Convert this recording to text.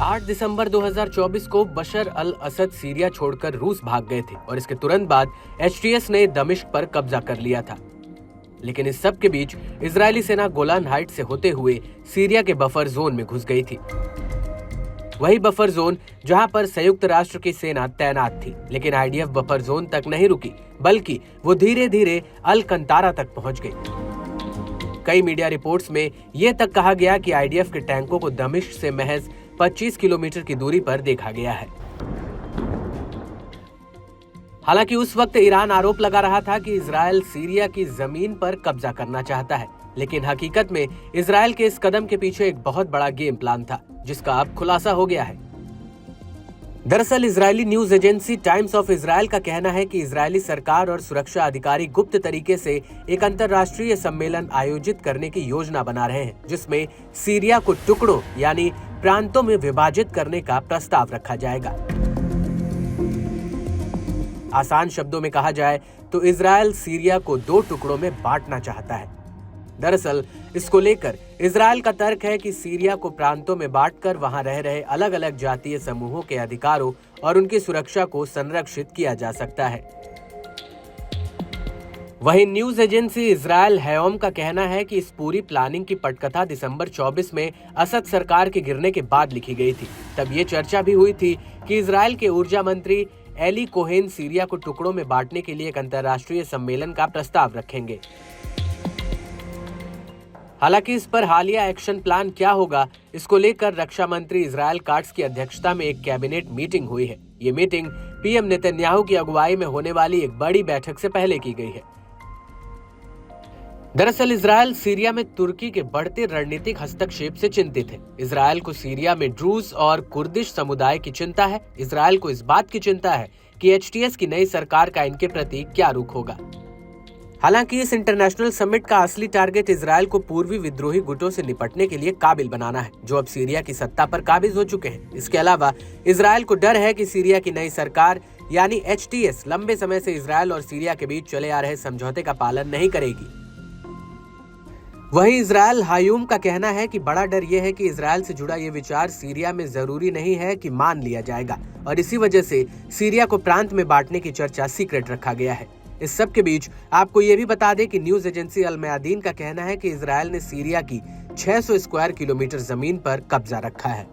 8 दिसंबर 2024 को बशर अल असद सीरिया छोड़कर रूस भाग गए थे और इसके तुरंत बाद एचटीएस ने दमिश्क पर कब्जा कर लिया था। लेकिन इस सब के बीच इजरायली सेना गोलान हाइट से होते हुए सीरिया के बफर जोन में घुस गई थी। वही बफर जोन जहां पर संयुक्त राष्ट्र की सेना तैनात थी। लेकिन आईडीएफ बफर जोन तक नहीं रुकी, बल्कि वो धीरे धीरे अल कंतारा तक पहुंच गई। कई मीडिया रिपोर्ट्स में यह तक कहा गया कि आईडीएफ के टैंकों को दमिश्क से महज 25 किलोमीटर की दूरी पर देखा गया है। हालांकि उस वक्त ईरान आरोप लगा रहा था कि इजरायल सीरिया की जमीन पर कब्जा करना चाहता है, लेकिन हकीकत में इजरायल के इस कदम के पीछे एक बहुत बड़ा गेम प्लान था, जिसका अब खुलासा हो गया है। दरअसल Israeli news agency times of Israel का कहना है कि इजरायली सरकार और सुरक्षा अधिकारी गुप्त तरीके से एक अंतर्राष्ट्रीय सम्मेलन आयोजित करने की योजना बना रहे हैं, जिसमें सीरिया को टुकड़ों यानी प्रांतों में विभाजित करने का प्रस्ताव रखा जाएगा। आसान शब्दों में कहा जाए तो इजरायल सीरिया को 2 टुकड़ों में बांटना चाहता है। दरअसल इसको लेकर इजरायल का तर्क है कि सीरिया को प्रांतों में बांटकर वहां रह रहे अलग अलग जातीय समूहों के अधिकारों और उनकी सुरक्षा को संरक्षित किया जा सकता है। वहीं न्यूज एजेंसी इजरायल हैयोम का कहना है कि इस पूरी प्लानिंग की पटकथा दिसंबर 24 में असद सरकार के गिरने के बाद लिखी गई थी। तब ये चर्चा भी हुई थी कि इजरायल के ऊर्जा मंत्री एली कोहेन सीरिया को टुकड़ों में बांटने के लिए एक अंतर्राष्ट्रीय सम्मेलन का प्रस्ताव रखेंगे। हालांकि इस पर हालिया एक्शन प्लान क्या होगा, इसको लेकर रक्षा मंत्री इजरायल काट्स की अध्यक्षता में एक कैबिनेट मीटिंग हुई है। ये मीटिंग पीएम नेतन्याहू की अगुवाई में होने वाली एक बड़ी बैठक से पहले की गई है। दरअसल इजरायल सीरिया में तुर्की के बढ़ते रणनीतिक हस्तक्षेप से चिंतित है। इजरायल को सीरिया में ड्रूज और कुर्दिश समुदाय की चिंता है। इजरायल को इस बात की चिंता है कि एचटीएस की नई सरकार का इनके प्रति क्या रुख होगा। हालांकि इस इंटरनेशनल समिट का असली टारगेट इजरायल को पूर्वी विद्रोही गुटों से निपटने के लिए काबिल बनाना है, जो अब सीरिया की सत्ता पर काबिज हो चुके हैं। इसके अलावा इजरायल को डर है कि सीरिया की नई सरकार यानी एचटीएस लंबे समय से इजरायल और सीरिया के बीच चले आ रहे समझौते का पालन नहीं करेगी। वहीं इजरायल हायूम का कहना है कि बड़ा डर यह है कि इजरायल से जुड़ा ये विचार सीरिया में जरूरी नहीं है कि मान लिया जाएगा और इसी वजह से सीरिया को प्रांत में बांटने की चर्चा सीक्रेट रखा गया है। इस सब के बीच आपको ये भी बता दें कि न्यूज एजेंसी अल मयादीन का कहना है कि इजरायल ने सीरिया की 600 स्क्वायर किलोमीटर जमीन पर कब्जा रखा है।